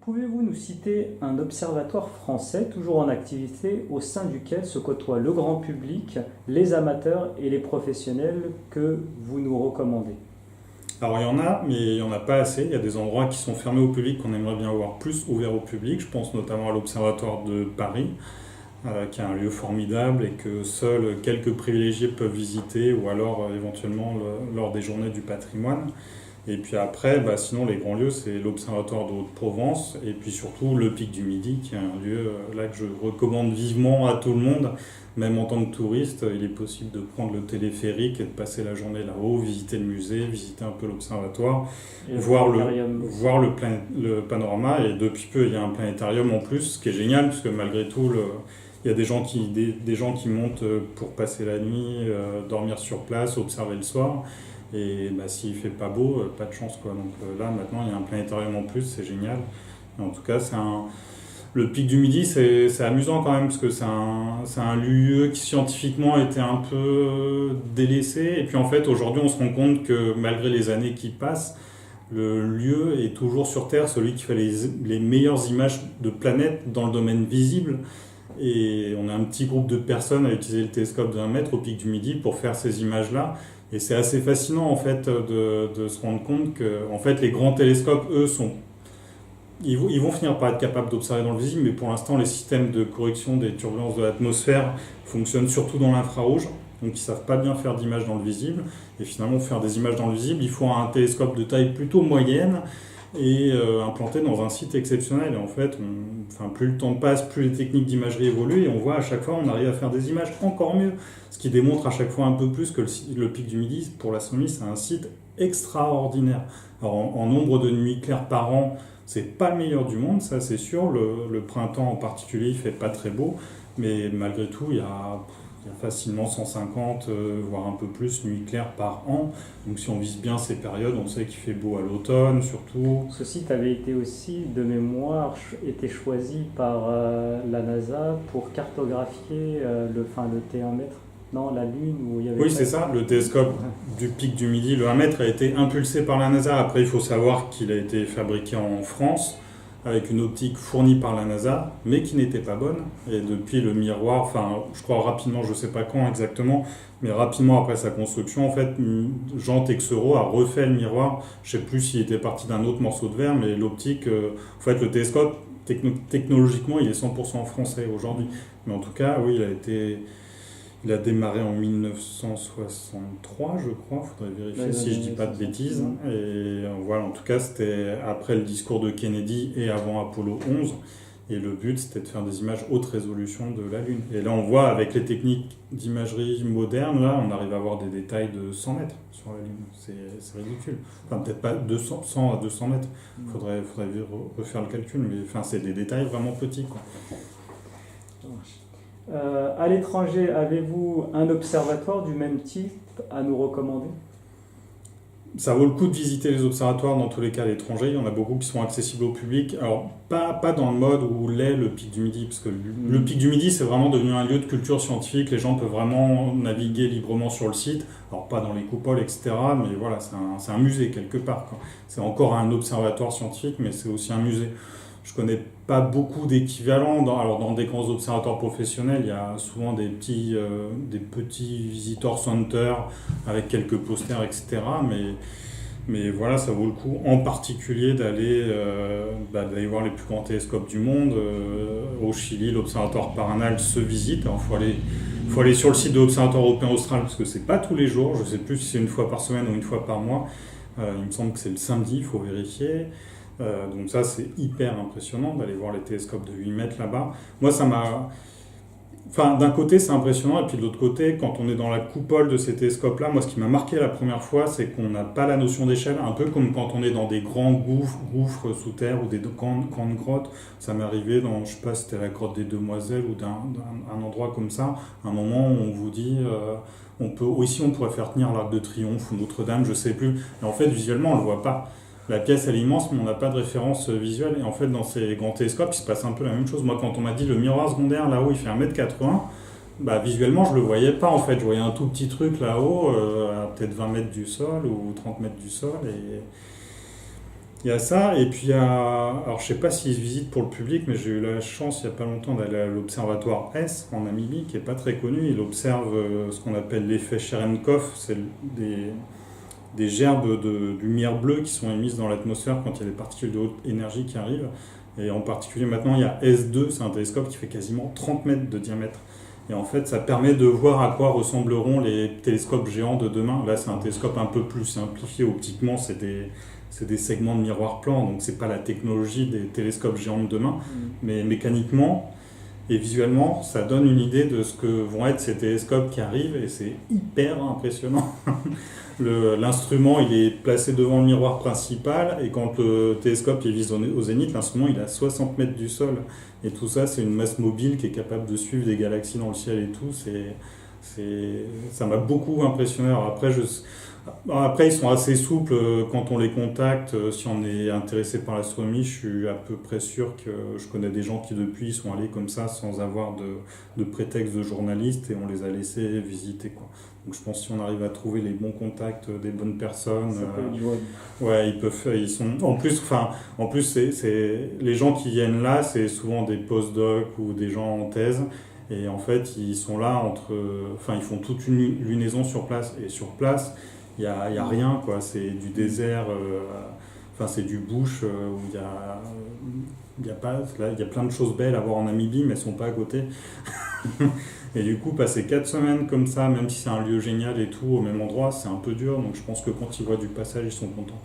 Pouvez-vous nous citer un observatoire français toujours en activité au sein duquel se côtoient le grand public, les amateurs et les professionnels que vous nous recommandez? Alors il y en a, mais il n'y en a pas assez. Il y a des endroits qui sont fermés au public qu'on aimerait bien voir plus ouverts au public. Je pense notamment à l'Observatoire de Paris, qui est un lieu formidable et que seuls quelques privilégiés peuvent visiter ou alors éventuellement lors des journées du patrimoine. Et puis après, sinon les grands lieux, c'est l'Observatoire de Haute-Provence et puis surtout le Pic du Midi, qui est un lieu là que je recommande vivement à tout le monde. Même en tant que touriste, il est possible de prendre le téléphérique et de passer la journée là-haut, visiter le musée, visiter un peu l'observatoire, Et le voir planétarium aussi. le panorama. Et depuis peu, il y a un planétarium en plus, ce qui est génial, puisque malgré tout, il y a des gens qui montent pour passer la nuit, dormir sur place, observer le soir. Et s'il fait pas beau, pas de chance quoi. Donc là maintenant il y a un planétarium en plus, c'est génial. Et en tout cas le Pic du Midi c'est amusant quand même parce que c'est un lieu qui scientifiquement était un peu délaissé. Et puis en fait aujourd'hui on se rend compte que malgré les années qui passent, le lieu est toujours sur Terre, celui qui fait les meilleures images de planètes dans le domaine visible. Et on a un petit groupe de personnes à utiliser le télescope de 1 mètre au Pic du Midi pour faire ces images-là. Et c'est assez fascinant en fait de se rendre compte que en fait, les grands télescopes, eux, ils vont finir par être capables d'observer dans le visible, mais pour l'instant, les systèmes de correction des turbulences de l'atmosphère fonctionnent surtout dans l'infrarouge. Donc ils ne savent pas bien faire d'images dans le visible. Et finalement, faire des images dans le visible, il faut un télescope de taille plutôt moyenne et implanté dans un site exceptionnel. Et en fait, plus le temps passe, plus les techniques d'imagerie évoluent, et on voit à chaque fois on arrive à faire des images encore mieux. Ce qui démontre à chaque fois un peu plus que le Pic du Midi, pour l'astronomie, c'est un site extraordinaire. Alors en nombre de nuits claires par an, c'est pas le meilleur du monde, ça c'est sûr. Le printemps en particulier, il fait pas très beau, mais malgré tout, il y a facilement 150, voire un peu plus, nuits claires par an. Donc si on vise bien ces périodes, on sait qu'il fait beau à l'automne surtout. Ce site avait été aussi, de mémoire, été choisi par la NASA pour cartographier le T1 mètre, non, la Lune, où il y avait... Oui, c'est ça, le télescope du Pic du Midi, le 1 mètre, a été impulsé par la NASA. Après, il faut savoir qu'il a été fabriqué en France, avec une optique fournie par la NASA, mais qui n'était pas bonne. Et depuis le miroir, je crois rapidement, je ne sais pas quand exactement, mais rapidement après sa construction, en fait, Jean Texereau a refait le miroir. Je ne sais plus s'il était parti d'un autre morceau de verre, mais l'optique, en fait, le télescope, technologiquement, il est 100% français aujourd'hui. Mais en tout cas, oui, il a démarré en 1963, je crois, il faudrait vérifier si je ne dis pas de bêtises. Et voilà, en tout cas, c'était après le discours de Kennedy et avant Apollo 11. Et le but, c'était de faire des images haute résolution de la Lune. Et là, on voit, avec les techniques d'imagerie moderne, là, on arrive à avoir des détails de 100 mètres sur la Lune. C'est ridicule. Enfin, peut-être pas 100 à 200 mètres. Il faudrait refaire le calcul, mais c'est des détails vraiment petits, quoi. À l'étranger, avez-vous un observatoire du même type à nous recommander? Ça vaut le coup de visiter les observatoires dans tous les cas à l'étranger. Il y en a beaucoup qui sont accessibles au public. Alors, pas dans le mode où l'est le Pic du Midi, parce que le Pic du Midi, c'est vraiment devenu un lieu de culture scientifique. Les gens peuvent vraiment naviguer librement sur le site. Alors, pas dans les coupoles, etc., mais voilà, c'est un musée quelque part, quoi. C'est encore un observatoire scientifique, mais c'est aussi un musée. Je connais pas beaucoup d'équivalents. Dans des grands observatoires professionnels, il y a souvent des petits visitors centers avec quelques posters, etc. Mais voilà, ça vaut le coup en particulier d'aller voir les plus grands télescopes du monde. Au Chili, l'observatoire Paranal se visite. Alors, faut aller sur le site de l'Observatoire européen austral parce que c'est pas tous les jours. Je sais plus si c'est une fois par semaine ou une fois par mois. Il me semble que c'est le samedi, il faut vérifier. Donc ça, c'est hyper impressionnant d'aller voir les télescopes de 8 mètres là-bas. Moi, ça m'a... d'un côté, c'est impressionnant, et puis de l'autre côté, quand on est dans la coupole de ces télescopes-là, moi, ce qui m'a marqué la première fois, c'est qu'on n'a pas la notion d'échelle, un peu comme quand on est dans des grands gouffres sous terre ou des grandes grottes. Ça m'est arrivé dans, je sais pas, c'était la grotte des Demoiselles ou d'un endroit comme ça. À un moment, on vous dit... ici, on pourrait faire tenir l'Arc de Triomphe ou Notre-Dame, je sais plus. Et en fait, visuellement, on le voit pas. La pièce elle est immense, mais on n'a pas de référence visuelle. Et en fait, dans ces grands télescopes, il se passe un peu la même chose. Moi, quand on m'a dit le miroir secondaire là-haut, il fait 1,80 m, visuellement, je le voyais pas en fait. Je voyais un tout petit truc là-haut, à peut-être 20 mètres du sol ou 30 mètres du sol. Il y a ça, et puis il y a, alors je sais pas s'ils se visitent pour le public, mais j'ai eu la chance il y a pas longtemps d'aller à l'Observatoire S en Namibie, qui est pas très connu. Il observe ce qu'on appelle l'effet Cherenkov, c'est des gerbes de lumière bleue qui sont émises dans l'atmosphère quand il y a des particules de haute énergie qui arrivent. Et en particulier maintenant il y a S2, c'est un télescope qui fait quasiment 30 mètres de diamètre. Et en fait, ça permet de voir à quoi ressembleront les télescopes géants de demain. Là, c'est un télescope un peu plus simplifié optiquement, c'est des segments de miroir plan, donc c'est pas la technologie des télescopes géants de demain, mais mécaniquement et visuellement, ça donne une idée de ce que vont être ces télescopes qui arrivent, et c'est hyper impressionnant. L'instrument, il est placé devant le miroir principal, et quand le télescope est vise au zénith, l'instrument il est à 60 mètres du sol. Et tout ça, c'est une masse mobile qui est capable de suivre des galaxies dans le ciel et tout. Ça m'a beaucoup impressionné. Après, ils sont assez souples quand on les contacte. Si on est intéressé par l'astronomie, je suis à peu près sûr que je connais des gens qui depuis sont allés comme ça sans avoir de prétexte de journaliste, et on les a laissés visiter, quoi. Donc je pense que si on arrive à trouver les bons contacts des bonnes personnes, Ça peut être du web. ouais, ils sont en plus les gens qui viennent là, c'est souvent des post-docs ou des gens en thèse. Et en fait, ils sont là ils font toute une lunaison sur place. Et sur place, il y a rien, quoi. C'est du désert, c'est du bush où il y a pas, là, il y a plein de choses belles à voir en Namibie, mais elles sont pas à côté. Et du coup, passer 4 semaines comme ça, même si c'est un lieu génial et tout, au même endroit, c'est un peu dur. Donc je pense que quand ils voient du passage, ils sont contents.